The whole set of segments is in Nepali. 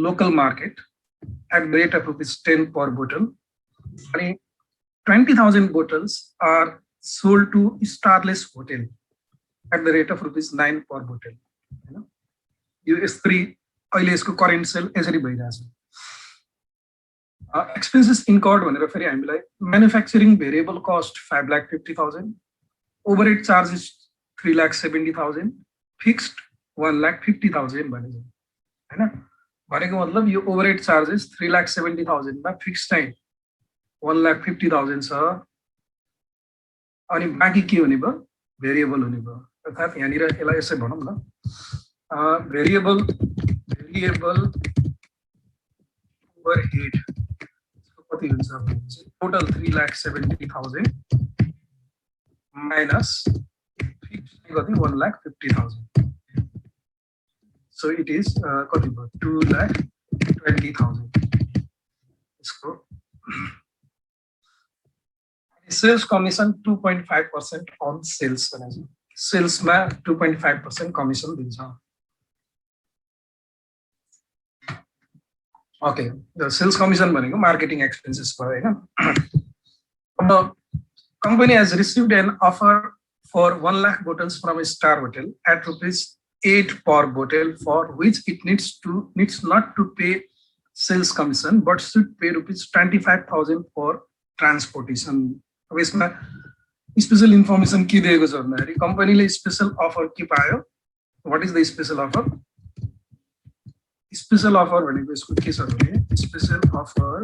local market at the rate of ₹10 per bottle. 20,000 bottles are sold to Starless Hotel at the rate of ₹9 per bottle. यो यसरी अहिले यसको करेन्ट सेल यसरी भइरहेछ. एक्सपेन्सेस इन्कर्ड भनेर फेरि हामीलाई manufacturing variable cost 5,50,000, overhead charges 3,70,000, fixed 1,50,000 भनेको हैन. भनेको मतलब यो ओभरहेड चार्जेस 3,70,000 मा फिक्स्ड चाहिँ 1,50,000 छ, अनि बाँकी के हुने भयो? भेरिएबल हुने भयो. अर्थात् यहाँनिर यसलाई यसै भनौँ न, भेरिएबल ओभरहेड कति हुन्छ भने चाहिँ टोटल 3,70,000 माइनस फिक्स्ड कति 1,50,000. सो इट इज कति भयो? 2,20,000. यसको सेल्स कमिसन 2.5% अन सेल्स भनेको सेल्समा 2.5% कमिसन दिन्छ. ओके, सेल्स कमिसन भनेको मार्केटिङ एक्सपेन्सेस भयो हैन. अब company has received an offer for 1 lakh bottles from a Star Hotel at ₹8 per bottle, for which it needs not to pay sales commission but should pay ₹25,000 for transportation. अब यसमा स्पेशल इन्फर्मेसन के दिएको छ भन्दाखेरि कम्पनीले स्पेशल अफर के पायो? What is the special offer? Special offer भनेको यसको के छ भने special offer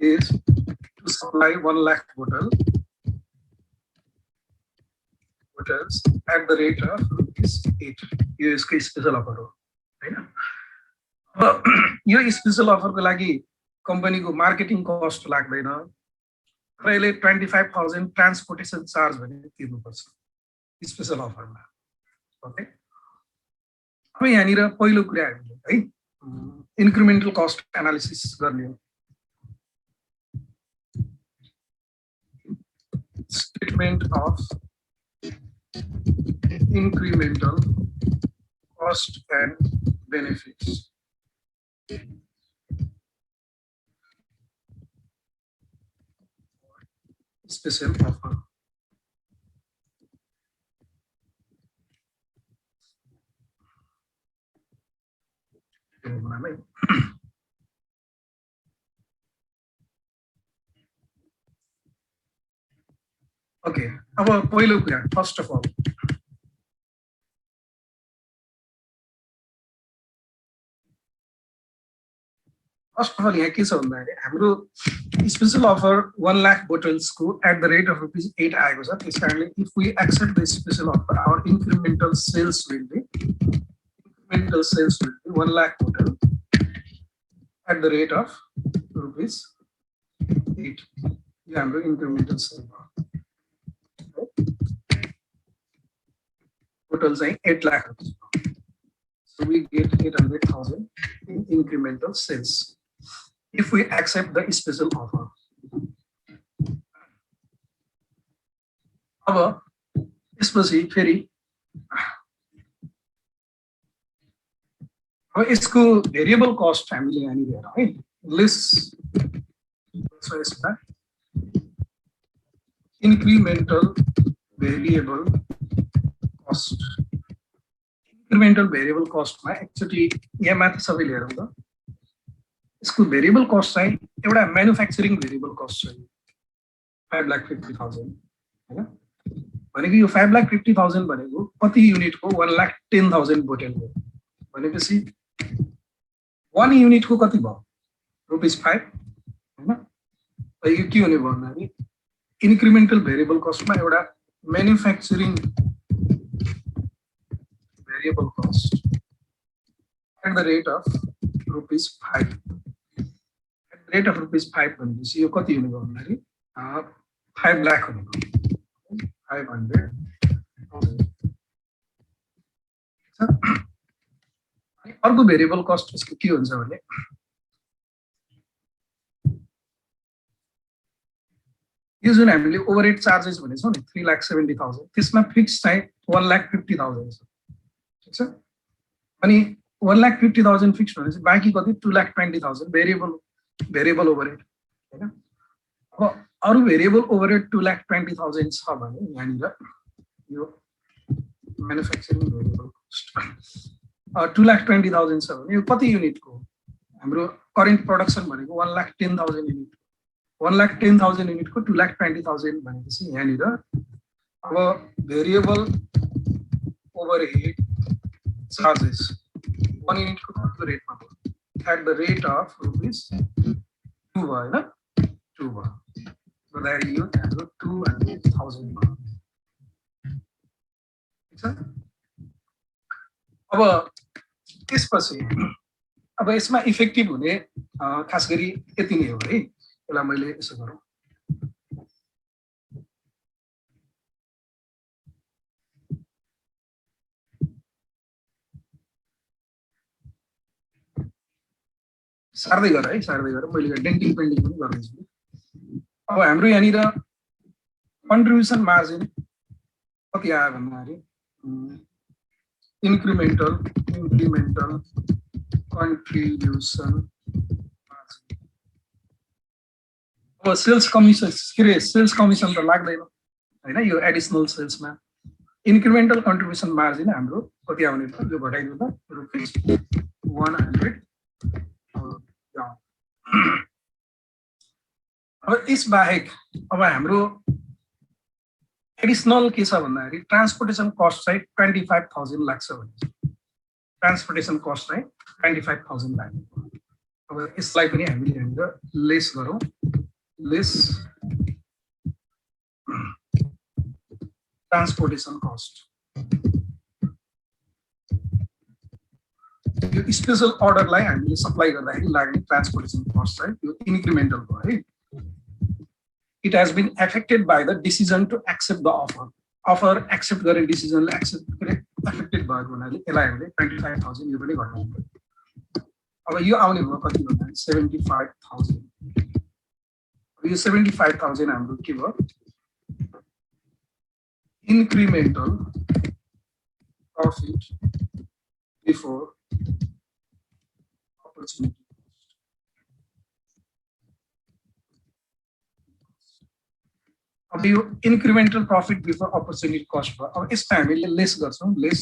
is to supply 1 lakh bottles at the rate of ₹8. यो यसको स्पेशल अफर हो हैन. अब यो स्पेशल अफरको लागि कम्पनीको मार्केटिङ कस्ट लाग्दैन, र यसले 25,000 ट्रान्सपोर्टेसन चार्ज भने तिर्नुपर्छ स्पेशल अफरमा. ओके, अब यहाँनिर पहिलो कुरा हामीले है इन्क्रिमेन्टल कस्ट एनालिसिस गर्ने हो. Statement of incremental cost and benefits. Special offer. Okay, अब पहिलो कुरा फर्स्ट अफ अल यहाँ के छ भन्दाखेरि हाम्रो स्पेशल अफर 1 lakh bottles को एट द रेट अफ ₹8 आएको छ. त्यस कारणले if we accept the special offer our incremental sales will be 1 lakh bottle at the rate of ₹8. यो हाम्रो इन्क्रिमेन्टल सेल हो. टोटल चाहिँ 8 lakh rupees. So we get 800,000 in incremental sales if we accept the special offer. अब यसपछि फेरि अब यसको भेरिएबल कस्ट हामीले यहाँनिर हेरौँ है. लेस यसमा incremental variable cost. Incremental variable कस्टमा एकचोटि यहाँ माथि सबैले हेरौँ त. यसको भेरिएबल कस्ट चाहिँ एउटा म्यानुफ्याक्चरिङ भेरिएबल कस्ट छ 5,50,000 हैन. भनेको यो 5,50,000 भनेको कति युनिटको? 1,10,000 बोतलको. भनेपछि 1 युनिटको कति भयो? ₹5 हैन. यो के हुने भयो भन्दाखेरि इन्क्रिमेन्टल भेरिएबल कस्टमा एउटा manufacturing variable cost at the rate of ₹5. At the rate of ₹5 भनेपछि यो कति हुने भयो भन्दाखेरि 5 लाख हुने भयो. 500,000. अर्को भेरिएबल कस्ट यसको के हुन्छ भने यो जुन हामीले ओभरहेड चार्जेस भनेछौँ नि 3,70,000 त्यसमा फिक्स चाहिँ 1,50,000 छ. ठीक छ. अनि 1,50,000 फिक्स भनेपछि बाँकी कति 2,20,000 भेरिएबल ओभरहेड हैन। अब अरु भेरिएबल ओभरहेड 2,20,000 छ भने यहाँनिर यो म्यानुफ्याक्चरिङ भेरिएबल कस्ट 2,20,000 छ भने यो कति युनिटको हाम्रो करेन्ट प्रोडक्सन भनेको 1,10,000 युनिट 1,10,000 युनिटको 2,20,000 भनेपछि यहाँनिर अब भेरिएबल ओभरहेड चार्जेस 1 युनिटको कतिको रेटमा भयो at the rate of rupees 2 भयो हैन 2 भयो गर्दाखेरि यो हाम्रो 200,000 भयो ठीक छ। अब त्यसपछि अब यसमा इफेक्टिभ हुने खास गरी यति नै हो है। यसलाई मैले यसो गरौँ सार्दै गर है सार्दै गर मैले डेन्टिङ पेन्टिङ पनि गर्दैछु। अब हाम्रो यहाँनिर कन्ट्रिब्युसन मार्जिन कति आयो भन्दाखेरि इन्क्रिमेन्टल कन्ट्रिब्युसन मार्जिन। अब सेल्स कमिसन के अरे सेल्स कमिसन त लाग्दैन हैन यो एडिसनल सेल्समा इन्क्रिमेन्टल कन्ट्रिब्युसन मार्जिन हाम्रो कति आउने त यो घटाइदिनु त रुपीस 100। अब यस बाहेक अब हाम्रो एडिसनल के छ भन्दाखेरि ट्रान्सपोर्टेसन कस्ट चाहिँ 25,000 लाग्छ भने ट्रान्सपोर्टेसन कस्ट चाहिँ 25,000 लाग्छ। अब यसलाई पनि हामीले यहाँनिर लेस गरौँ लेस ट्रान्सपोर्टेसन कस्ट यो स्पेशल अर्डरलाई हामीले सप्लाई गर्दाखेरि लाग्ने ट्रान्सपोर्टेसन कस्ट चाहिँ यो इन्क्रिमेन्टल भयो है। It has been affected by the decision to accept the offer. Offer accept गर्ने डिसिजनले एक्सेप्ट गरे एफेक्टेड भएको हुनाले यसलाई हामीले 25,000 यो पनि घटाउनु पर्यो। अब यो आउने भयो कति भन्दा 75,000। यो 75,000 हाम्रो के भयो इन्क्रिमेन्टल प्रॉफिट बिफोर अपर्चुनिटी। अब यो incremental profit before opportunity cost भयो। अब यसमा हामीले लेस गर्छौँ लेस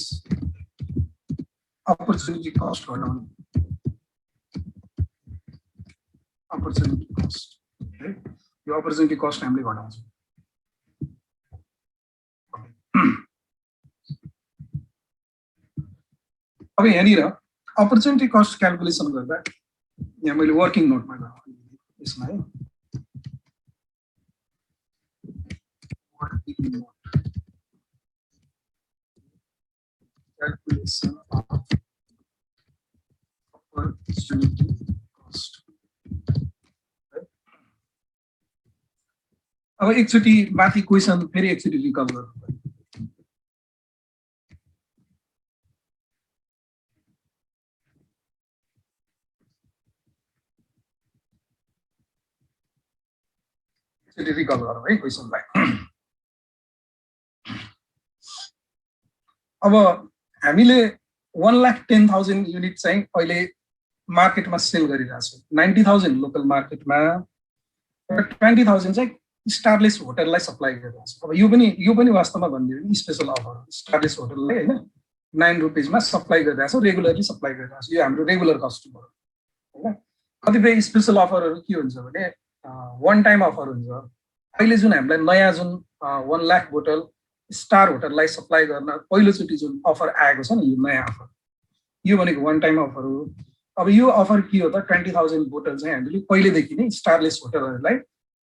अपर्चुनिटी कस्ट घटाउने अपर्चुनिटी कस्ट है यो अपर्चुनिटी कस्ट हामीले घटाउँछौँ। अब यहाँनिर अपर्चुनिटी कस्ट क्याल्कुलेसन गर्दा यहाँ मैले वर्किङ नोटमा गराएँ यसमा है calculation of opportunity cost। अब एकचोटि माथि क्वेसन फेरि एकचोटि रिकल गर्नु पर्यो। एकचोटि रिकल गरौँ है क्वेसनलाई। अब हामीले 1,10,000 युनिट चाहिँ अहिले मार्केटमा सेल गरिरहेको छ 90,000 लोकल मार्केटमा 20,000 चाहिँ स्टारलेस होटललाई सप्लाई गरिरहेको छ। अब यो पनि वास्तवमा भन्दियो भने स्पेशल अफर स्टारलेस होटललाई हैन 9 रुपीजमा सप्लाई गरिरहेको छ रेगुलरली सप्लाई गरिरहेको छ। यो हाम्रो रेगुलर कस्टमर हैन। कतिपय स्पेशल अफरहरू के हुन्छ भने वान टाइम अफर हुन्छ। अहिले जुन हामीलाई नयाँ जुन 1 लाख बोतल स्टार होटललाई सप्लाई गर्न पहिलोचोटि जुन अफर आएको छ नि यो नयाँ अफर यो भनेको वान टाइम अफर हो। अब यो अफर के हो त 20,000 बोतल चाहिँ हामीले पहिलेदेखि नै स्टारलेस होटलहरूलाई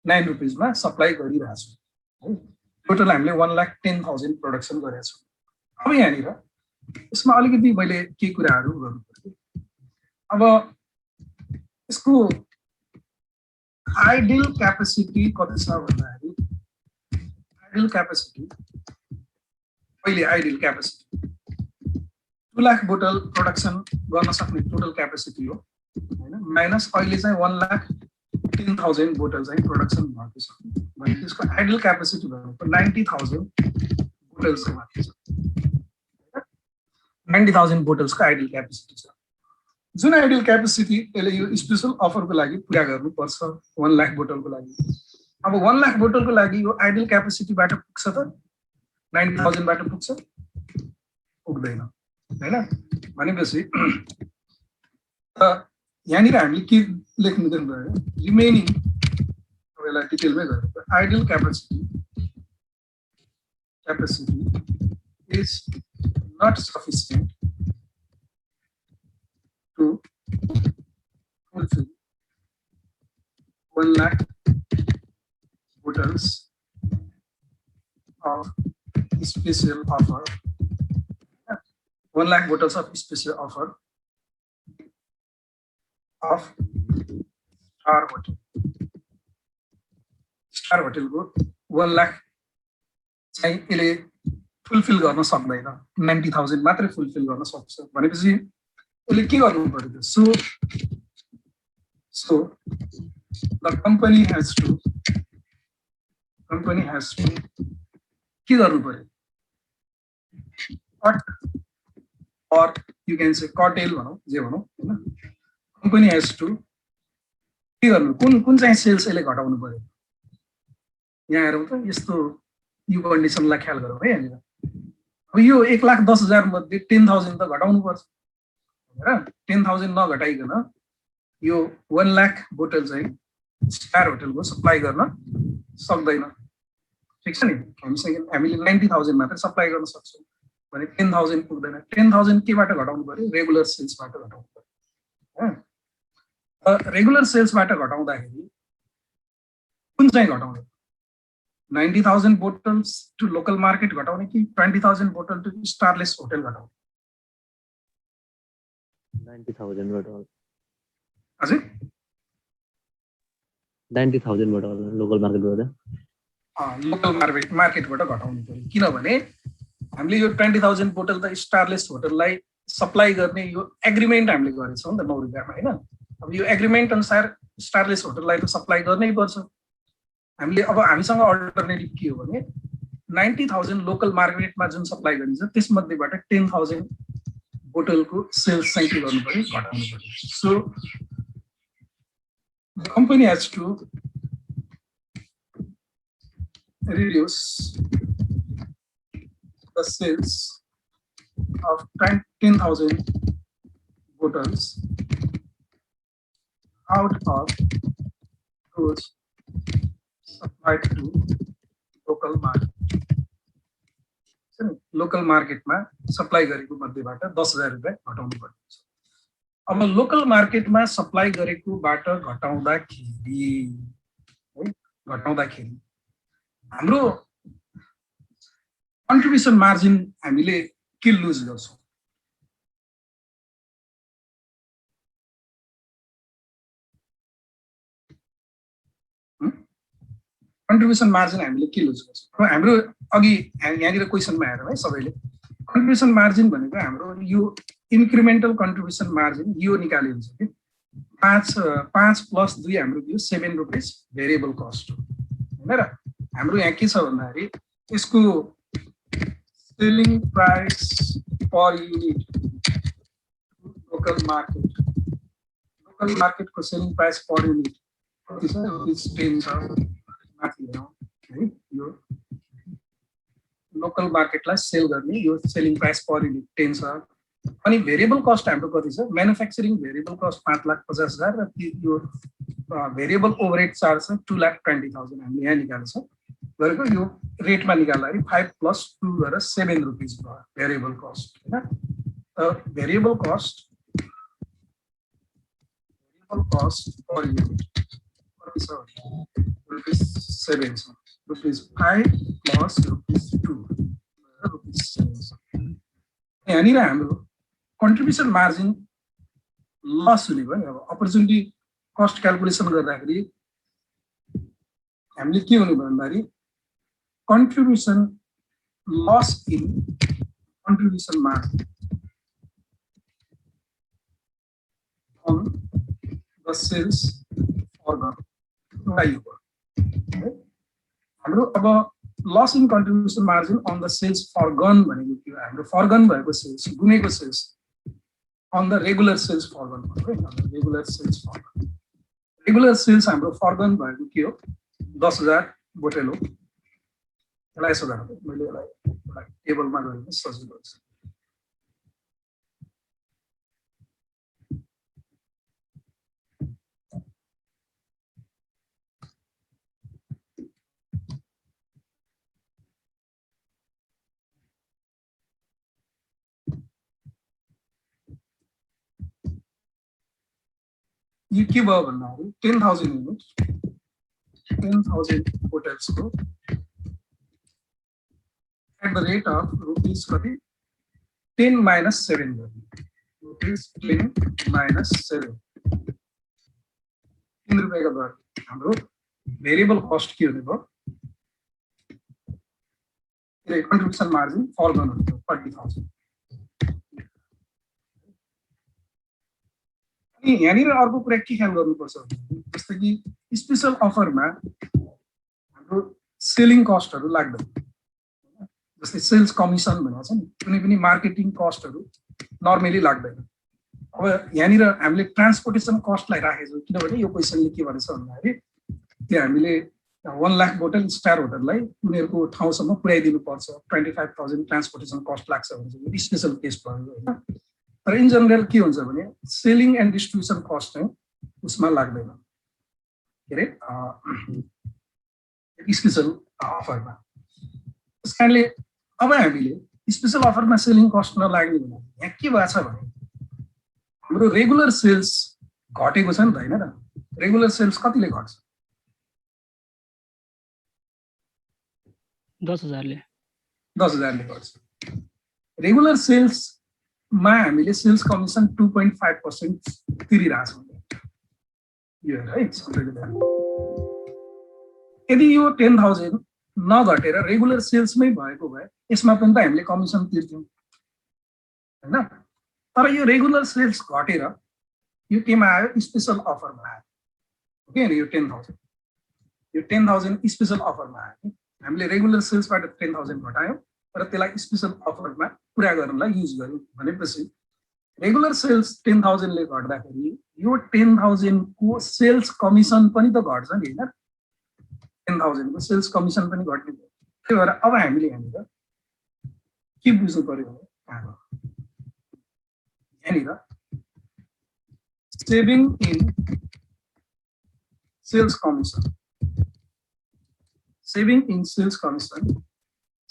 9 रुपीजमा सप्लाई गरिरहेको छौँ है। टोटल हामीले 1,10,000 प्रोडक्सन गरेका छौँ। अब यहाँनिर यसमा अलिकति मैले के कुराहरू गर्नु पर्यो। अब यसको आइडियल क्यापेसिटी कति छ भन्दाखेरि आइडियल क्यापेसिटी पहिले आइडियल क्यापेसिटी 2 लाख बोतल प्रोडक्सन गर्न सक्ने टोटल क्यापेसिटी हो हैन माइनस अहिले चाहिँ 1,10,000 बोतल चाहिँ प्रोडक्सन भएको छ भने त्यसको आइडियल क्यापेसिटी भनेको 90,000 बोतल्सको माथि छ 90,000 बोतल्सको आइडियल क्यापेसिटी छ। जुन आइडियल क्यापेसिटी यसले यो स्पेशल अफरको लागि पुरा गर्नुपर्छ 1 लाख बोतलको लागि। अब 1 लाख बोतलको लागि यो आइडियल क्यापेसिटीबाट पुग्छ त 90,000 बाट पुग्छ पुग्दैन हैन। भनेपछि यहाँनिर हामीले के लेख्नु दिनुभयो रिमेनिङ यसलाई डिटेलमै गरौँ। Ideal capacity is not sufficient to fulfill 1 lakh bottles of special offer. 1 lakh bottles of special offer of Star Hotel. Star Hotel को 1 lakh चाहिँ यसले फुलफिल गर्न सक्दैन, 90,000 मात्रै फुलफिल गर्न सक्छ। भनेपछि यसले के गर्नु पर्यो? So the company has to के गर्नु पर्यो? Cut or you can say curtail भनौँ, जे भनौँ हैन। कंपनी has to के गर्नु, कुन चाहिँ सेल्स यसले घटाउनु पर्यो? यहाँ हेरौँ त, यस्तो यो कन्डिसनलाई ख्याल गरौँ है। यहाँनिर अब यो 1,10,000 मध्ये 10,000 त घटाउनु पर्छ हैन। 10,000 नघटाइकन यो 1 लाख बोतल चाहिँ स्टार होटलको सप्लाई गर्न सक्दैन। ठिक छ नि, हामीले 90,000 मात्र सप्लाई गर्न सक्छौँ भने 10,000 पुग्दैन। 10,000 केबाट घटाउनु पर्यो? रेगुलर सेल्सबाट घटाउनु पर्यो हैन। रेगुलर सेल्सबाट घटाउँदाखेरि कुन चाहिँ घटाउने? 90,000 बोटल्स टु लोकल मार्केट घटाउने कि 20,000 बोटल टु स्टारलेस होटल घटाउने? 90,000 बोटल। हजुर 90,000 बोटल लोकल मार्केटबाट। लोकल मार्केटबाट घटाउनु पर्यो, किनभने हामीले यो 20,000 बोटल त स्टारलेस होटललाई सप्लाई गर्ने यो एग्रिमेन्ट हामीले गरेछौँ नि त 9 रुपैयाँमा हैन। अब यो एग्रिमेन्ट अनुसार स्टारलेस होटललाई त सप्लाई गर्नै पर्छ। हामीले अब हामीसँग अल्टरनेटिभ के हो भने 90,000 लोकल मार्केटमा जुन सप्लाई गरिन्छ त्यसमध्येबाट 10,000 बोटलको सेल्स चाहिँ के गर्नु पर्यो? घटाउनु पर्यो। So the company has to reduce the sales of 10,000 bottles out of those supplied to local market. Local मार्केटमा सप्लाई गरेको मध्येबाट 10,000 रुपैयाँ घटाउनु पर्छ। अब लोकल मार्केटमा सप्लाई गरेकोबाट घटाउँदाखेरि हाम्रो कन्ट्रिब्युसन मार्जिन हामीले के लुज गर्छौँ? कन्ट्रिब्युसन मार्जिन हामीले के लुज गर्छौँ? हाम्रो अघि यहाँनिर क्वेसनमा हेरौँ है सबैले। कन्ट्रिब्युसन मार्जिन भनेको हाम्रो यो इन्क्रिमेन्टल कन्ट्रिब्युसन मार्जिन यो निकालिएको हुन्छ कि 5 + 2 हाम्रो यो 7 रुपिस भेरिएबल कस्ट हो हैन र। हाम्रो यहाँ के छ भन्दाखेरि यसको selling price per unit local मार्केटको सेलिङ प्राइस पर युनिट कति छ? 10 छ। माथि हेरौँ है, यो लोकल मार्केटलाई सेल गर्ने यो सेलिङ प्राइस पर युनिट 10 छ। अनि भेरिएबल कस्ट हाम्रो कति छ? म्यानुफ्याक्चरिङ भेरिएबल कस्ट 5,50,000 र यो भेरिएबल ओभरहेड चार्ज छ 2,20,000 हामीले यहाँ निकाल्छ गरेको। यो रेटमा निकाल्दाखेरि 5 + 2 गरेर 7 रुपिस भयो भेरिएबल कस्ट हैन। भेरिएबल कस्ट पर युनिट कति छ? रुपिस 7 छ। रुपिस 5 + रुपिस 2 रुपिस 7 छ। यहाँनिर हाम्रो कन्ट्रिब्युसन मार्जिन लस हुने भयो नि। अब अपर्च्युनिटी कस्ट क्यालकुलेसन गर्दाखेरि हामीले के हुनु भन्दाखेरि contribution loss in contribution margin on the sales forgone हाम्रो अब loss in contribution margin on the sales forgone भनेको के हो? हाम्रो फरगन भएको सेल्स, गुमेको sales on the regular sales forgone भयो है regular sales forgone regular sales हाम्रो फर्गन भएको के हो 10,000 बोतल हो यसलाई यसो गर्नु मैले यसलाई एउटा टेबलमा गरेर सजिलो हुन्छ यो के भयो भन्दाखेरि 10,000 युनिट 10,000 बोटल्स को at the rate of rupees कति 10 minus 7 rupees 10 minus 7 3 रुपैयाँको दर हाम्रो भेरिएबल कस्ट के हुने भयो कन्ट्रिब्युसन मार्जिन फर्गन हुने भयो 40,000 अनि यहाँनिर अर्को कुरा के ख्याल गर्नुपर्छ जस्तो कि स्पेशल अफरमा हाम्रो सेलिङ कस्टहरु लाग्दैन जस्तै सेल्स कमिसन भनेको छ नि कुनै पनि मार्केटिङ कस्टहरु नर्मली लाग्दैन अब यहाँनिर हामीले ट्रान्सपोर्टेसन कस्टलाई राखेको छौँ किनभने यो क्वेशनले के भन्छ भन्दाखेरि त्यो हामीले 1 लाख बोतल स्टार होटललाई उनीहरुको ठाउँसम्म पुर्याइदिनु पर्छ 25,000 ट्रान्सपोर्टेसन कस्ट लाग्छ भने स्पेशल केस भयो हैन तर इन जनरल के हुन्छ भने सेलिङ एन्ड डिस्ट्रिब्युसन कस्ट चाहिँ उसमा लाग्दैन के रे स्पेशल अफरमा त्यसकारणले अब हामीले स्पेशल अफरमा सेलिङ कस्ट नलाग्ने भने यहाँ के भएको छ भने हाम्रो रेगुलर सेल्स घटेको छ नि त हैन र रेगुलर सेल्स कतिले घट्छ 10,000 ले 10,000 ले घट्छ रेगुलर सेल्स मा हामीले सेल्स कमिसन 2.5% तिरिरहेछौँ यो है यदि यो 10,000 नघटेर रेगुलर सेल्समै भएको भए यसमा पनि त हामीले कमिसन तिर्थ्यौँ हैन तर यो रेगुलर सेल्स घटेर यो केमा आयो स्पेशल अफरमा आयो ओके यो 10,000 स्पेशल अफरमा आयो हामीले रेगुलर सेल्सबाट 10,000 घटायौँ र त्यसलाई स्पेशल अफरमा पुरा गर्नलाई युज गर्यौँ भनेपछि रेगुलर सेल्स 10,000 ले घट्दाखेरि यो 10,000 को सेल्स कमिसन पनि त घट्छ नि हैन 10,000 को सेल्स कमिसन पनि घट्ने भयो त्यही भएर अब हामीले यहाँनिर के बुझ्नु पर्यो भने यहाँनिर saving in sales commission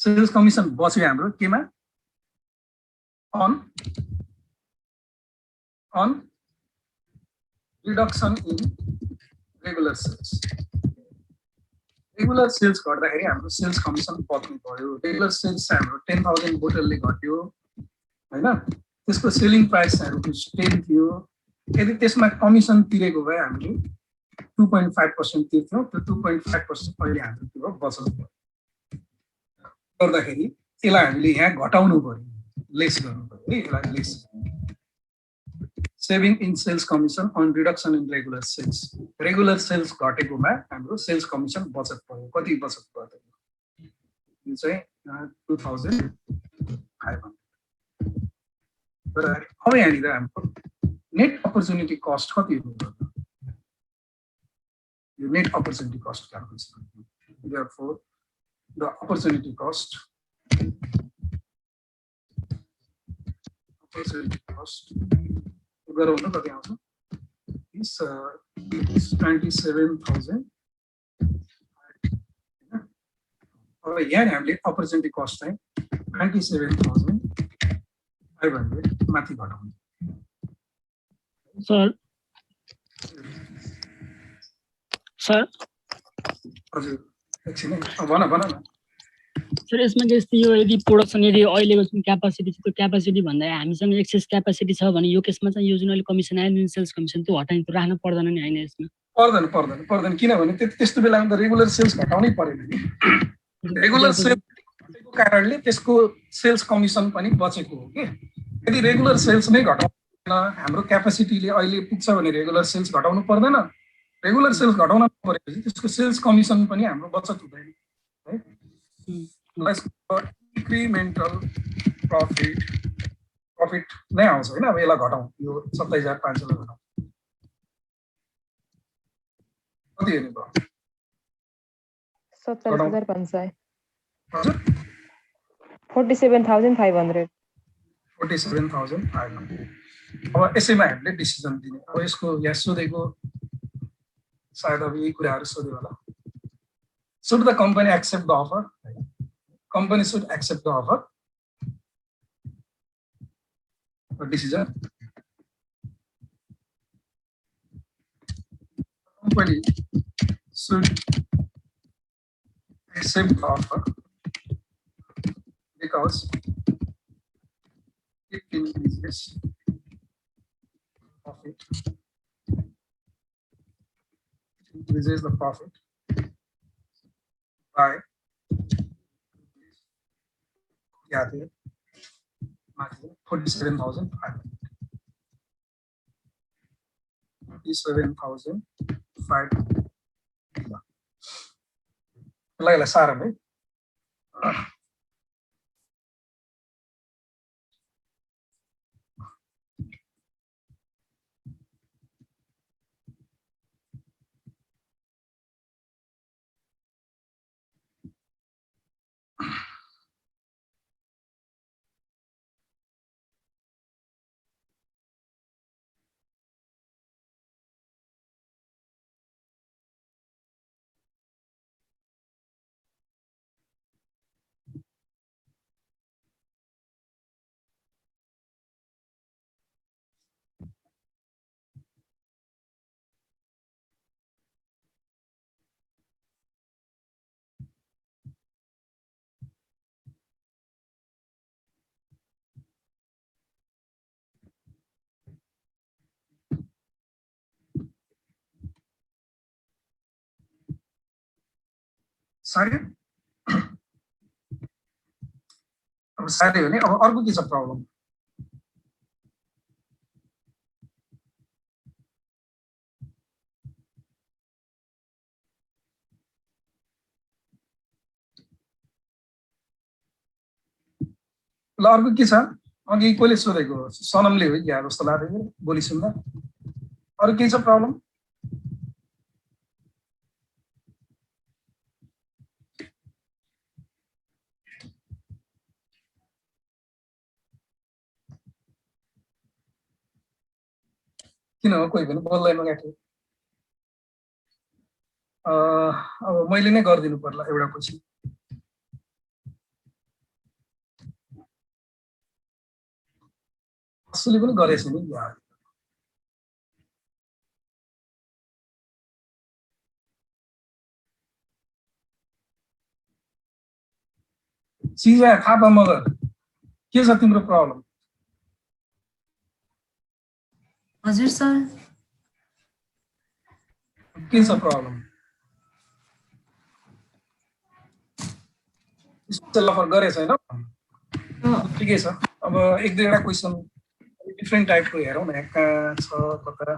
sales commission बच्यो हाम्रो केमा on reduction in regular sales गर्दाखेरि हाम्रो सेल्स कमिसन बच्नु पर्यो रेगुलर सेल्स हाम्रो 10,000 बोतलले घट्यो हैन त्यसको सेलिङ प्राइस रुपीस 10 थियो यदि त्यसमा कमिसन तिरेको भए हामीले 2.5% तिर्थ्यौं त्यो 2.5% अहिले हाम्रो के भयो बचत भयो गर्दाखेरि यसलाई हामीले यहाँ घटाउनु पर्यो लेस गर्नु पर्यो है यसलाई less saving in sales commission on reduction in regular sales घटेकोमा हाम्रो सेल्स कमिसन बचत भयो कति बचत भयो यो चाहिँ 2,500 अब यहाँनिर हाम्रो नेट अपर्च्युनिटी कस्ट कति हो यो net opportunity cost calculation therefore the opportunity cost गराउनु कति आउँछ is 27,000 अब यहाँ हामीले अपर्च्युनिटी कस्ट चाहिँ 27,500 माथि घटाउनु सर हजुर एकछिन भन न सर यसमा जस्तै यो यदि प्रोडक्सन यदि अहिलेको जुन क्यापासिटी छ त्यो क्यापासिटी भन्दा हामीसँग एक्सेस क्यापासिटी छ भने यो केसमा चाहिँ यो जुन अहिले कमिसन आयो सेल्स कमिसन त्यो हटाइ राख्न पर्दैन नि हैन यसमा पर्दैन किनभने त्यस्तो बेलामा त रेगुलर सेल्स घटाउनै पर्दैन नि रेगुलर सेल्स घटेको कारणले त्यसको सेल्स कमिसन पनि बचेको हो के यदि रेगुलर सेल्स नै घटाउन हाम्रो क्यापासिटीले अहिले पुग्छ भने रेगुलर सेल्स घटाउनु पर्दैन रेगुलर सेल्स घटाउन परेपछि त्यसको सेल्स कमिसन पनि हाम्रो बचत हुँदैन है incremental profit प्रफिट नै आउँछ होइन। अब यसलाई घटाउँ, यो 27,500 लाई घटाउँ, कति हेर्नु भयो? 27,500 हजुर 47,500 47,500। अब यसैमा हामीले डिसिजन दिने। अब यसको यहाँ सोधेको सायद अब यही कुराहरू सोध्यो होला। Should the company accept the offer? Company should accept the offer. Decision. Company should accept the offer because it increases profit. It increases the profit by 47,500. 47,500. यसलाई सारम है। सारे अब सारे भने अब अर्को के छ प्रब्लम? ल अर्को के छ? अघि कोले सोधेको सनमले हो या जस्तो लाग्यो बोली सुन्दा। अरु के छ प्रब्लम? किन हो कोही पनि बोल्दैन गाठी? अब मैले नै गरिदिनु पर्ला एउटा पछि। असली पनि गरेछ नि यार। सिजा थापा मगर के छ तिम्रो प्रब्लम? हजुर सर के छ प्रब्लम? स्पेशल अफर गरेछ हैन? ठिकै छ। अब एक दुईवटा क्वेशन डिफ्रेन्ट टाइपको हेरौँ न, कहाँ छ कता।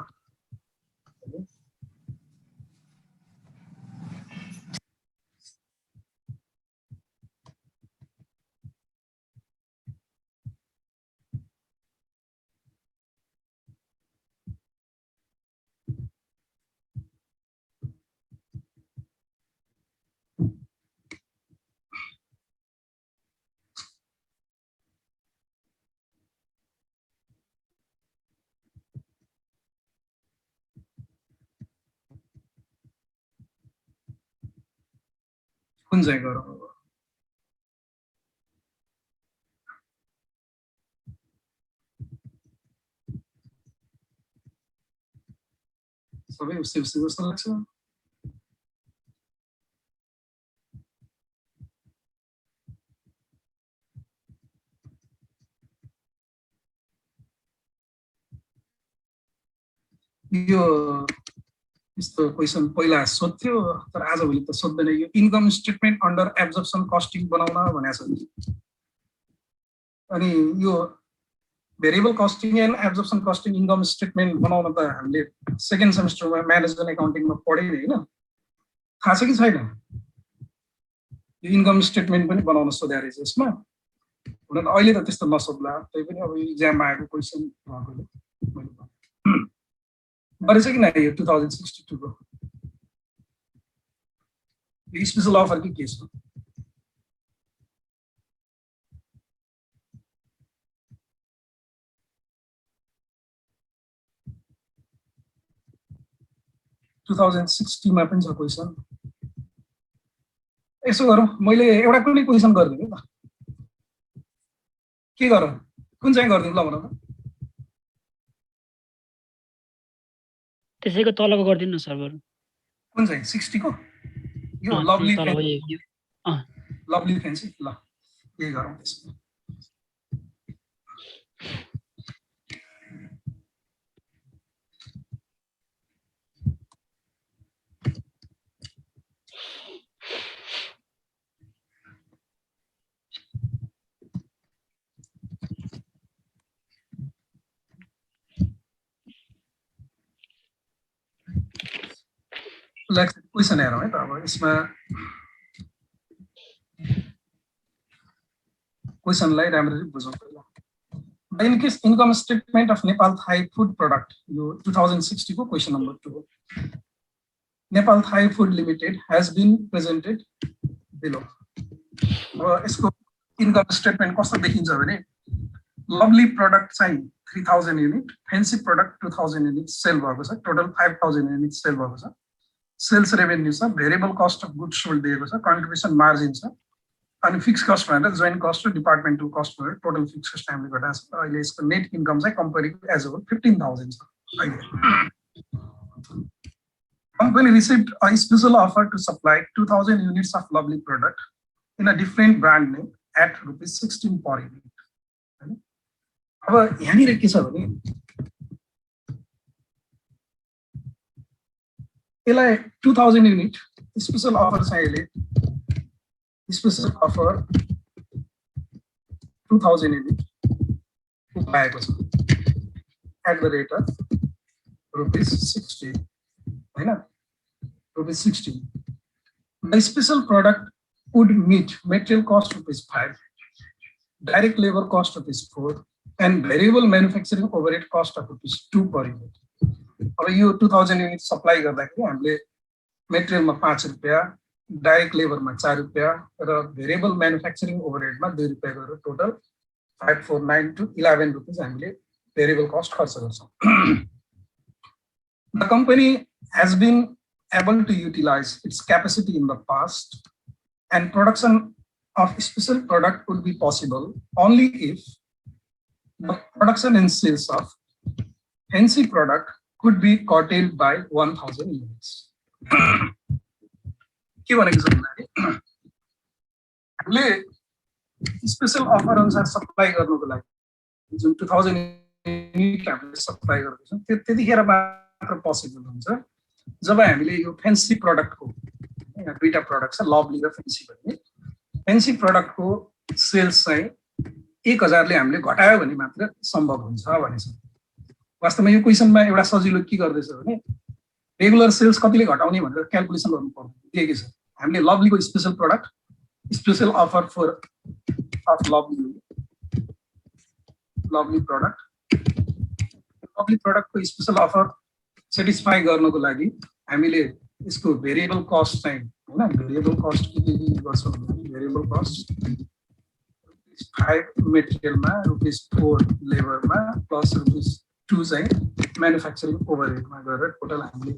कुन चाहिँ गरौँ अब? सबै उस्तै उस्तै जस्तो लाग्छ। यो यस्तो क्वेशन पहिला सोध्थ्यो तर आजभोलि त सोध्दैन। यो income statement under absorption costing बनाउन भनेको छ। अनि यो variable costing and absorption costing income statement बनाउन त हामीले सेकेन्ड सेमेस्टरमा म्यानेजमेन्ट एकाउन्टिङमा पढेन हैन? थाहा छ कि छैन? यो इन्कम स्टेटमेन्ट पनि बनाउन सोध्या रहेछ यसमा। हुन त अहिले त त्यस्तो नसोध्ला त्यही पनि अब इक्जाममा आएको क्वेसन भएकोले गरेछ कि नै यो 2062 को स्पेशल अफर के छ 2060 मा पनि छ क्वेसन यसो गरौँ मैले एउटा कुनै क्वेसन गर्दिनु ल के गरौँ कुन चाहिँ गर्दिनु ल भन त त्यसैको तलको गरिदिनु न सर्भर कुन चाहिँ 60 को यो लभली अँ लभली फेन्सी ल यही गरौँ त्यसमा क्वेसन हेरौँ है त अब यसमा क्वेसनलाई राम्ररी बुझौँ पहिला in case income statement of Nepal Thai food product यो 2060 को क्वेसन नम्बर 2 हो Nepal Thai food limited has been presented below अब यसको इन्कम स्टेटमेन्ट कस्तो देखिन्छ भने लभली प्रोडक्ट चाहिँ 3000 unit fancy product 2000 unit sale भएको छ टोटल 5000 युनिट सेल भएको छ सेल्स रेभेन्यू छ variable cost of goods sold दिएको छ कन्ट्रिब्युसन मार्जिन छ अनि फिक्स कस्ट भनेर जोइन्ट कस्ट र डिपार्टमेन्टल कस्ट भनेर टोटल फिक्स कस्ट हामीले घटाएको छ अहिले यसको नेट इन्कम चाहिँ कम्पनीको एज अ होल 15000 छ अहिले company received a special offer to supply 2000 units of lovely product in a different brand name at rupees 16 per unit अब यहाँनिर के छ भने यसलाई 2000 युनिट स्पेशल अफर छ अहिले स्पेशल अफर 2000 युनिट पाएको छ at the rate of rupees 60 हैन rupees 60 the special product would meet material cost rupees 5 direct labor cost rupees 4 and variable manufacturing overhead cost of rupees 2 per unit अब यो 2000 युनिट सप्लाई गर्दाखेरि हामीले मेटेरियलमा 5 रुपैयाँ डाइरेक्ट लेबरमा 4 रुपैयाँ र भेरिएबल म्यानुफ्याक्चरिङ ओभरहेडमा 2 रुपैयाँ गरेर टोटल 5492 to 11 रुपैयाँ हामीले भेरिएबल कस्ट खर्च गर्छौँ The company has been able to utilize its capacity in the past and production of special product would be possible only if the production and sales of fancy product could be curtailed by 1000 units. के भनेको छ भन्दाखेरि हामीले स्पेशल अफर अनुसार सप्लाई गर्नको लागि जुन 2000 युनिट हामीले सप्लाई गर्दैछौँ त्यतिखेर मात्र पोसिबल हुन्छ जब हामीले यो फेन्सी प्रडक्टको यहाँ दुईटा प्रडक्ट छ लभली र फेन्सी भन्ने फेन्सी प्रडक्टको सेल्स चाहिँ 1000 ले हामीले घटायो भने मात्र सम्भव हुन्छ भनेछ वास्तवमा यो क्वेसनमा एउटा सजिलो के गर्दैछ भने रेगुलर सेल्स कतिले घटाउने भनेर क्याल्कुलेसन गर्नु पर्छ दिएको छ हामीले लभलीको special product special offer for of Lovely प्रडक्टको स्पेशल अफर सेटिस्फाई गर्नको लागि हामीले यसको भेरिएबल कस्ट चाहिँ हैन भेरिएबल कस्ट के गर्छौं भने भेरिएबल कस्ट 5 मेटेरियलमा रुपीस 4 लेबरमा प्लस रुपीस 2 चाहिँ म्यानुफ्याक्चरिङ ओभरहेडमा गरेर टोटल हामीले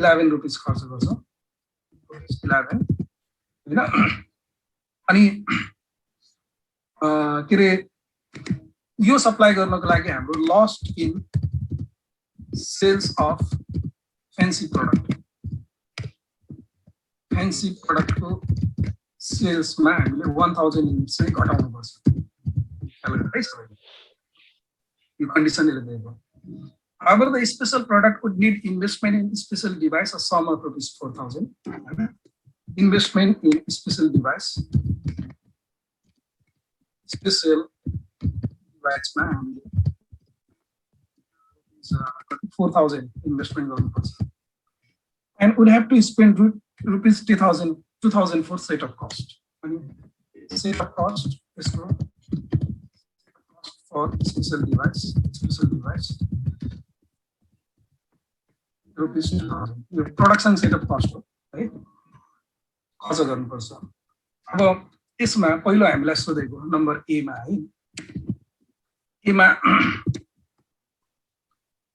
11 रुपीस खर्च गर्छौं 11 हैन अनि के रे यो सप्लाई गर्नको लागि हाम्रो lost in sales of fancy product को sales मा हामीले 1000 युनिट्स चाहिँ घटाउनु पर्छ यो कन्डिसन ले दिएको However, the special product would need investment in special device, a sum of rupees 4000. Investment in special device, man. 4000 investment and would have to spend rupees 2000 for set of cost. Set of cost is for special device rupees 2000 यो प्रोडक्सन सेटअप कस्ट हो है खर्च गर्नुपर्छ अब यसमा पहिलो हामीलाई सोधेको नम्बर ए मा है ए मा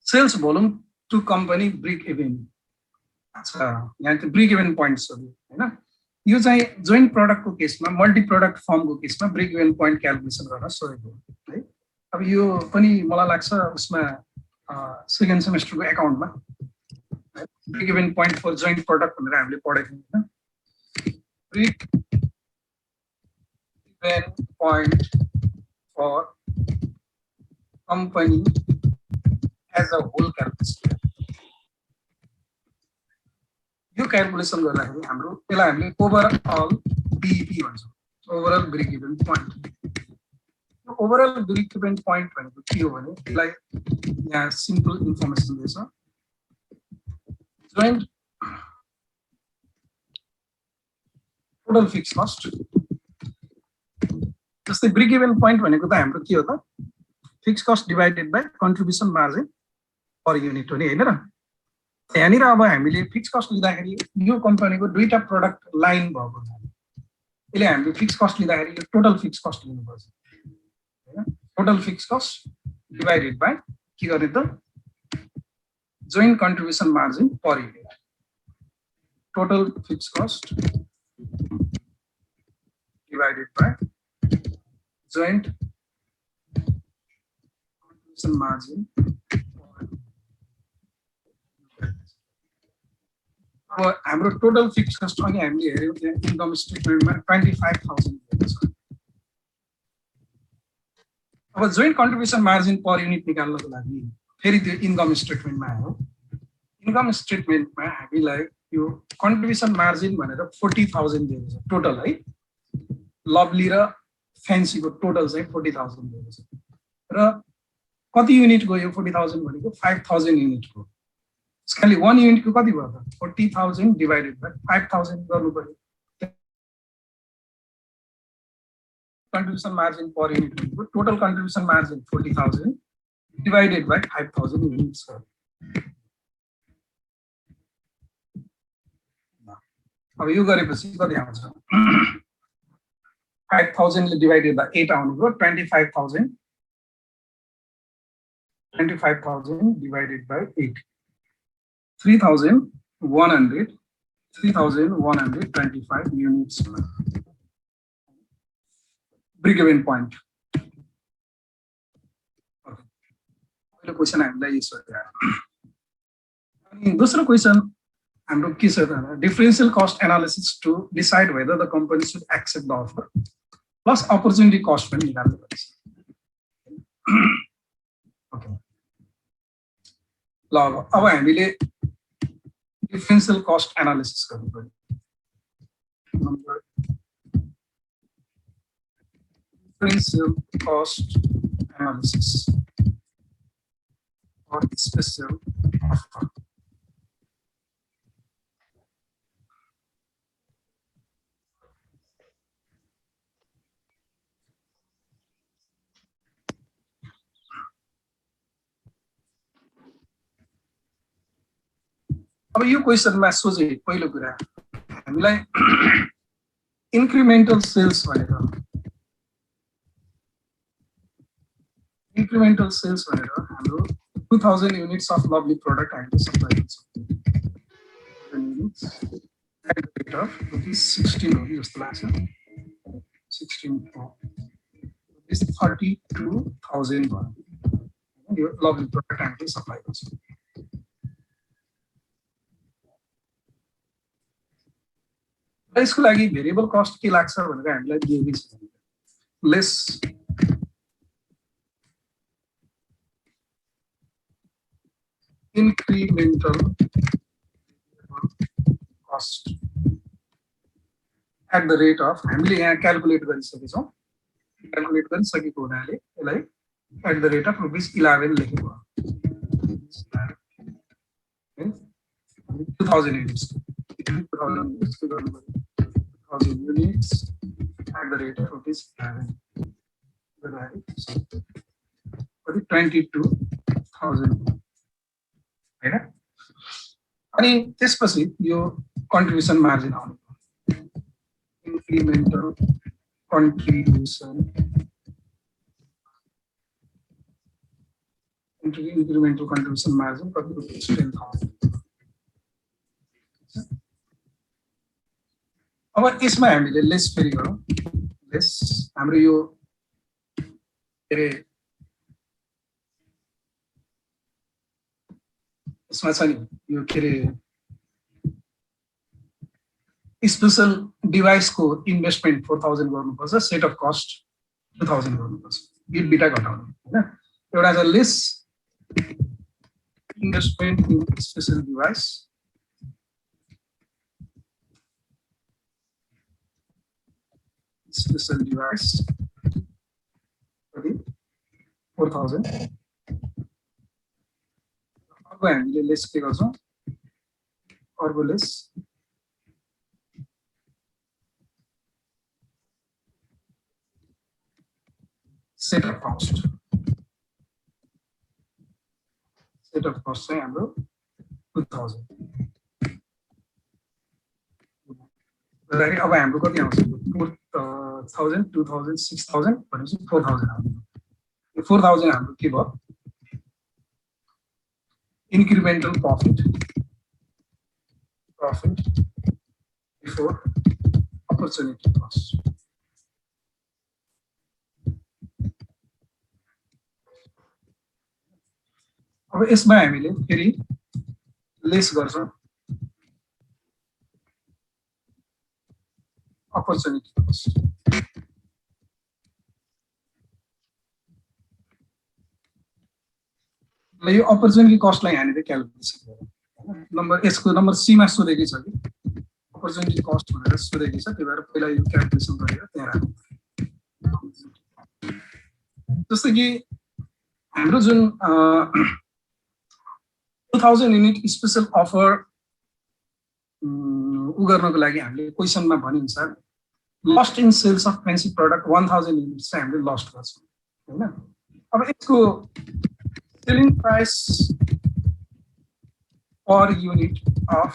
sales volume to company break even अच्छा यहाँ चाहिँ ब्रेक इभन पोइन्ट सोध्यो हैन यो चाहिँ जोइन्ट प्रोडक्टको केसमा मल्टी प्रोडक्ट फर्मको केसमा ब्रेक इभन पोइन्ट क्याल्कुलेसन गर्न सोधेको है अब यो पनि मलाई लाग्छ उसमा सेकेन्ड सेमेस्टरको एकाउन्टमा break even point for joint product भनेर हामीले पढेको हैन break even point for company as a whole calculation यो क्याल्कुलेसन गर्दाखेरि हाम्रो त्यसलाई हामीले ओभरअल बीईपी भन्छौँ ओभरअल ब्रेक इभन पोइन्ट यो ओभरअल ब्रेक इभन पोइन्ट भनेको के हो भने यसलाई यहाँ सिम्पल इन्फर्मेसन दिएछ जोइन्ट टोटल फिक्स कस्ट जस्तै ब्रेक इभन पोइन्ट भनेको त हाम्रो के हो त fix cost divided by contribution margin per unit हो नि हैन र यहाँनिर अब हामीले फिक्स कस्ट लिँदाखेरि यो कम्पनीको दुईटा प्रोडक्ट लाइन भएको छ यसले हामीले फिक्स कस्ट लिँदाखेरि यो टोटल फिक्स कस्ट लिनुपर्छ हैन total fix cost divided by के गर्ने त joint contribution margin per unit total fix cost divided by joint margin अब हाम्रो टोटल फिक्स कस्ट अघि हामीले हेर्यौं त्यहाँ इन्कम स्टेटमेन्टमा 25000 छ अब joint contribution margin per unit निकाल्नको लागि फेरि त्यो इन्कम स्टेटमेन्टमा आयो इन्कम स्टेटमेन्टमा हामीलाई यो कन्ट्रिब्युसन मार्जिन भनेर 40000 दिएको छ टोटल है लभली र फ्यान्सीको टोटल चाहिँ 40000 दिएको छ र कति युनिट गयो 40000 भनेको 5000 युनिटको यसकाले 1 युनिटको कति भयो त 40000 डिवाइडेड बाइ 5000 गर्नु पर्यो कन्ट्रिब्युसन मार्जिन पर युनिट भनेको total contribution margin 40000 divided by 5000 units हो अब यो गरेपछि कति आउँछ 5000 ले डिवाइडेड बाइ 8 आउनुको 25000 divided by 8 3125 units break even point पहिलो क्वेशन हामीलाई यो सोध्यो अनि दोस्रो क्वेशन हाम्रो के छ त differential cost analysis to decide whether the company should accept the offer plus opportunity cost पनि निकाल्नु पर्छ ओके ल अब हामीले डिफरेन्शियल कस्ट एनालिसिस गर्नु पर्यो number differential cost analysis or special offer अब यो क्वेशनमा सोचे पहिलो कुरा हामीलाई इन्क्रिमेन्टल सेल्स भनेर हाम्रो 2000 units of lovely product and supply units at the rate of rupees 16 हो जस्तो लाग्छ 16 is 32000 भयो यो lovely product and supply गर्छ यसको लागि भेरिएबल कस्ट के लाग्छ भनेर हामीलाई दिएको छ lace incremental cost at the rate of हामीले यहाँ क्याल्कुलेट गरिसकेछौं क्याल्कुलेट गरिसकेको हुनाले यसलाई at the rate of rupees 11 लेखेको 2000 units 2000 units at the rate of rupees 11 कति 22,000 हैन अनि त्यसपछि यो कन्ट्रिब्युसन मार्जिन आउने incremental contribution incremental contribution margin कति रुपैयाँ 10,000 अब यसमा हामीले लेस फेरि गरौँ लेस हाम्रो यो के रे यसमा छ नि यो के रे स्पेशल डिभाइसको इन्भेस्टमेन्ट 4,000 गर्नुपर्छ सेट अफ कस्ट 2,000 गर्नुपर्छ बिट बिटा घटाउनु हैन एउटा छ lace investment in special device special device 4,000 अब हामीले लेस के गर्छौं अर्को लेस सेट अफ कस्ट चाहिँ हाम्रो 2,000 अब हाम्रो कति आउँछ 4,000 2,000 6,000 भनेपछि 4,000 आउँछ 4,000 हाम्रो के भयो incremental profit before opportunity cost अब यसमा हामीले फेरि लेस गर्छौं opportunity cost ल यो अपर्चुनिटी कस्टलाई हामीले क्याल्कुलेसन गरौँ नम्बर यसको नम्बर सी मा सोधेकै छ कि अपर्चुनिटी कस्ट भनेर सोधेकै छ त्यही भएर पहिला यो क्याल्कुलेसन गरेर त्यहाँ राखौँ जस्तो कि हाम्रो जुन 2,000 युनिट स्पेशल अफर उ गर्नको लागि हामीले क्वेशनमा भनिन्छ lost in sales of fancy product 1,000 units चाहिँ हामीले लस्ट गर्छौं हैन अब यसको selling price per unit of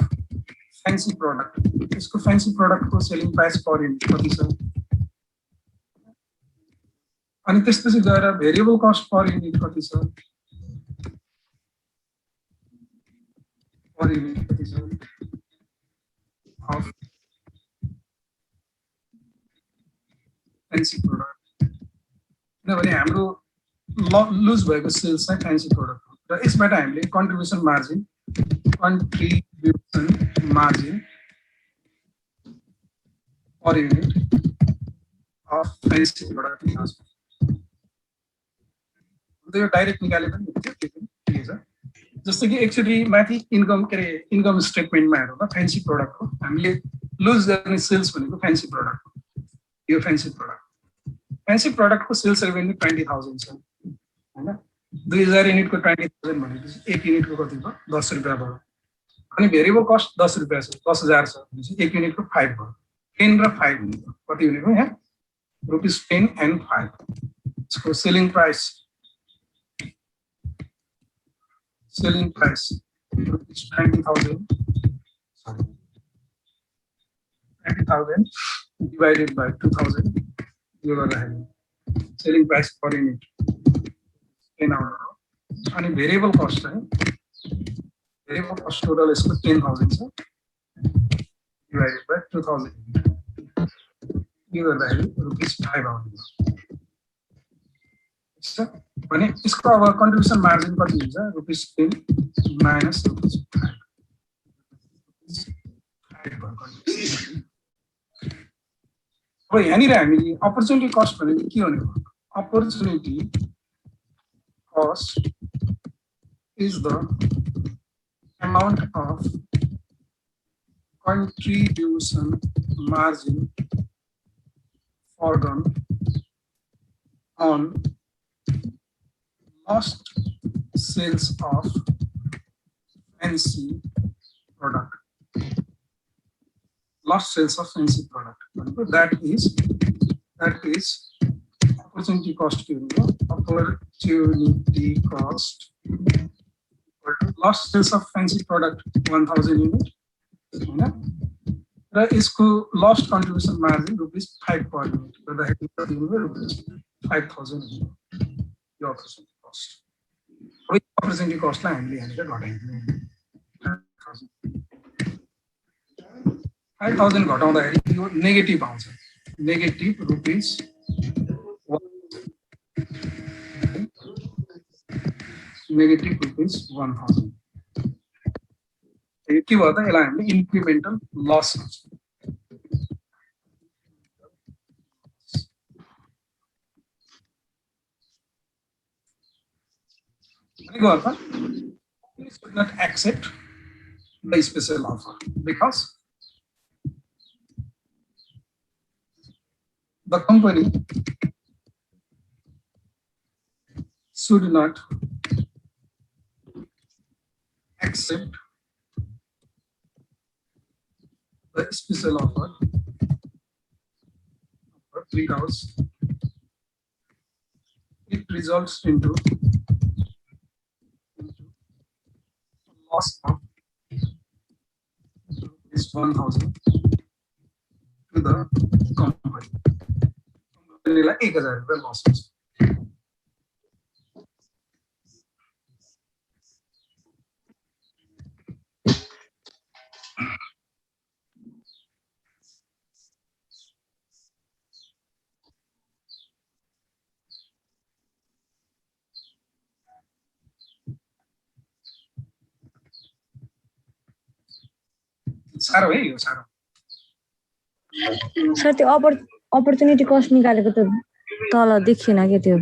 fancy product इसको fancy product को selling price per unit कति छ अनि त्यसपछि गएर variable cost per unit कति छ per unit कति छ of fancy product किनभने हाम्रो लुज भएको सेल्स चाहिँ फैंसी प्रोडक्ट र यसबाट हामीले contribution margin per unit of fancy product यो डाइरेक्ट निकाले पनि हुन्छ के छ जस्तो कि एक्चुअली माथि इन्कम के रे इन्कम स्टेटमेन्टमा हेरौँ न फैंसी प्रोडक्टको हामीले लुज गर्ने सेल्स भनेको फैंसी प्रोडक्ट यो फैंसी प्रोडक्टको सेल्स रेभेन्यू 20,000 छ हैन 2,000 युनिटको 20,000 भनेपछि 1 युनिटको कति भयो 10 रुपैयाँ भयो अनि भेरिएबल कस्ट 10 रुपैयाँ छ 10,000 छ भनेपछि 1 युनिटको 5 भयो 10 र 5 हुने कति हुने भयो यहाँ रुपीस 10 and 5 इसको selling price rupees 20,000 divided by 2,000 यो गर्दाखेरि selling price per unit 10 out अनि भेरिएबल कस्ट चाहिँ भेरिएबल कस्ट टोटल यसको 10,000 छ डिवाइडेड बाइ 2,000 यो गर्दाखेरि रुपीस 5 आउँछ ठीक छ भने यसको अब कन्ट्रिब्युसन मार्जिन कति हुन्छ रुपीस 10 माइनस रुपीस 5 अब यहाँनिर हामीले अपर्चुनिटी कस्ट भनेको के हुने भयो opportunity cost is the amount of contribution margin forgone on lost sales of fancy product. Lost sales of fancy product. That is opportunity cost. opportunity cost equal to lost sales of fancy product 1000 unit हैन र यसको lost contribution margin rupees 5 per unit गर्दाखेरि कति हुन्छ rupees 5000 हुन्छ यो opportunity cost अब opportunity cost लाई हामीले यहाँनिर घटाइदियौ 5000 घटाउँदाखेरि यो नेगेटिभ आउँछ नेगेटिभ रुपिस नेगेटिभ रुपिस 1000 के भयो त यसलाई हामीले इन्क्रिमेन्टल लस भन्छ भनेको अर्थ you should not accept the special offer because the company should not accept the special offer because it results into loss of is 1000 to the company. Company लाई 1000 रुपैयाँ लस हुन्छ साह्रो है यो साह्रो सर त्यो अपर्च्युनिटी कस्ट निकालेको त तल देखिएन के त्यो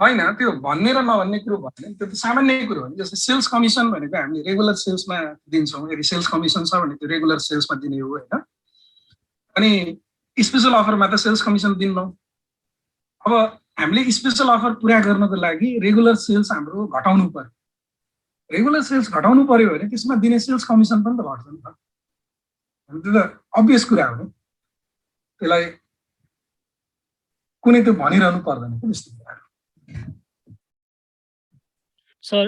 हैन त्यो भन्ने र नभन्ने कुरो भन्ने त्यो त सामान्य कुरो हो नि जस्तै सेल्स कमिसन भनेको हामीले रेगुलर सेल्समा दिन्छौँ यदि सेल्स कमिसन छ भने त्यो रेगुलर सेल्समा दिने हो हैन अनि स्पेशल अफरमा त सेल्स कमिसन दिन्नौ अब हामीले स्पेशल अफर पुरा गर्नको लागि रेगुलर सेल्स हाम्रो घटाउनु पर्यो रेगुलर सेल्स घटाउनु पर्यो भने त्यसमा दिने सेल्स कमिसन पनि त घट्छ नि त त्यो त अभियस कुरा हो नि त्यसलाई कुनै त्यो भनिरहनु पर्दैन के त्यस्तो कुरा सर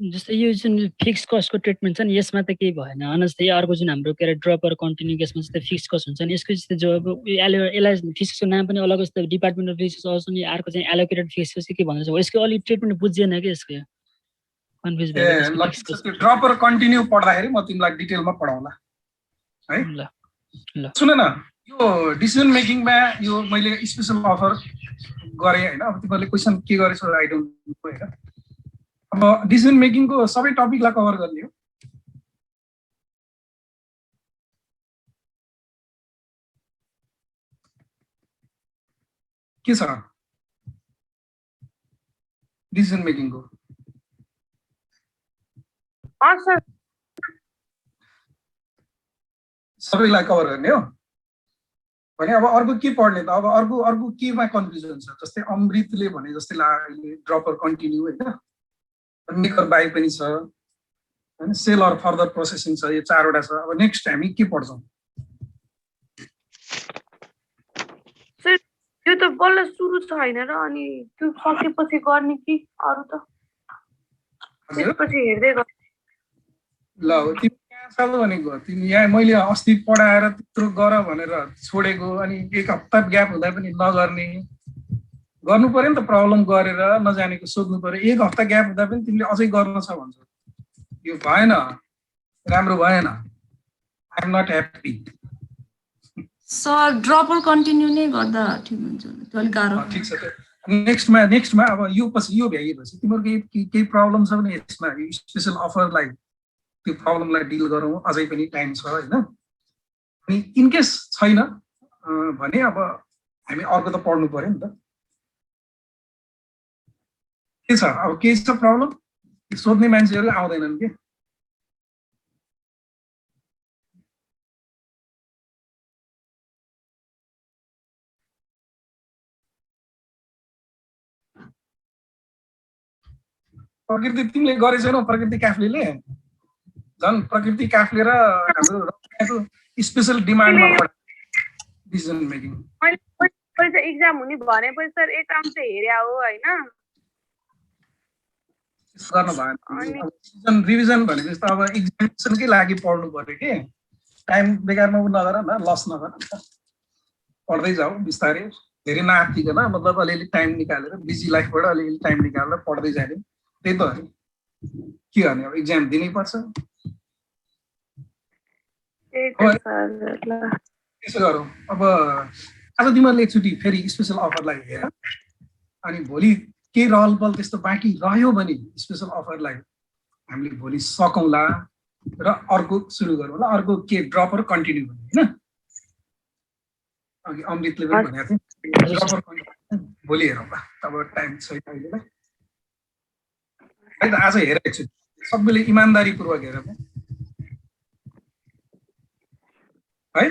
जस्तै यो जुन फिक्स कस्टको ट्रिटमेन्ट छ नि यसमा त केही भएन जस्तै अर्को जुन हाम्रो के अरे ड्रपर कन्टिन्यू केसमा जस्तै फिक्स कस्ट हुन्छ नि यसको जस्तै जो अब यसलाई फिक्सको नाम पनि अलग जस्तै डिपार्टमेन्ट अफ फिक्स आउँछ नि अर्को चाहिँ एलोकेटेड फिक्स के भन्छ यसको अलि ट्रिटमेन्ट बुझिएन कि यसको कन्फ्युज भयो ड्रपर कन्टिन्यू पढ्दाखेरि म तिमीलाई डिटेलमा पढाउँला है ल ल सुन न यो डिसिजन मेकिङमा यो मैले स्पेशल अफर गरे हैन अब तिमीले क्वेशन के गरेछौ आई डोन्ट नो हैन अब डिसिजन मेकिङको सबै टपिकलाई कभर गर्ने हो के छ डिसिजन मेकिङको सबैलाई कभर गर्ने हो भने अब अर्को के पढ्ने त अब अर्को केमा कन्फ्युजन छ जस्तै अमृतले भने जस्तै अहिले ड्रपर कन्टिन्यू हैन मेकर बाई पनि छ हैन सेल अर फर्दर प्रोसेसिङ छ यो चारवटा छ अब नेक्स्ट हामी के पढ्छौं सर यो त बल्ल सुरु छैन र अनि त्यो सकेपछि गर्ने कि अरु त त्यसपछि हेर्दै गर्नु ल तिमी कहाँ छ भनेको तिमी यहाँ मैले अस्ति पढाएर त्यत्रो गर भनेर छोडेको अनि एक हप्ता ग्याप हुँदा पनि नगर्ने गर्नु पर्यो नि त प्रब्लम गरेर नजानेको सोध्नु पर्यो एक हप्ता ग्याप हुँदा पनि तिमीले अझै गर्न छ भन्छौ यो भएन राम्रो भएन I am not happy sir dropper continue नै गर्दा ठिक हुन्छ त्यो अलिक गाह्रो ठिक छ नेक्स्टमा अब यो पछि यो भ्याइएपछि तिमीहरूको केही प्रब्लम छ भने यसमा स्पेशल अफरलाई त्यो प्रब्लमलाई डिल गरौँ अझै पनि टाइम छ हैन अनि इनकेस छैन भने अब हामी अर्को त पढ्नु पर्यो नि त के छ अब के छ प्रब्लम सोध्ने मान्छेहरू आउँदैनन् के प्रकृति तिमीले गरेछौ प्रकृति काफ्लेले झन् प्रकृति काफ्ले र हाम्रो स्पेशल डिमान्डमा डिसिजन मेकिङ मैले एक्जाम हुने भनेपछि सर एक काम चाहिँ हेर्या हो होइन गर्नु भएन रिभिजन भनेपछि त अब एक्जामिनेसनकै लागि पढ्नु पर्यो के टाइम बेकारमा नगर न लस नगर पढ्दै जाऊ बिस्तारै धेरै नआत्तिकन मतलब अलिअलि टाइम निकालेर बिजी लाइफबाट अलिअलि टाइम निकालेर पढ्दै जाने त्यही त हो के गर्ने अब एक्जाम दिनै पर्छ त्यसो गरौँ अब आज तिमीहरूले एकचोटि फेरि स्पेसल अफरलाई हेर अनि भोलि केही रहल पहल त्यस्तो बाँकी रह्यो भने स्पेसल अफरलाई हामीले भोलि सकौँला र अर्को सुरु गरौँला अर्को के ड्रपर कन्टिन्यू गर्ने होइन अघि अमृतले पनि भनेको थियो ड्रपर कन्टिन्यू भोलि हेरौँला अब टाइम छैन अहिलेलाई है त आज हेरेको छु सबैले इमान्दारीपूर्वक हेर है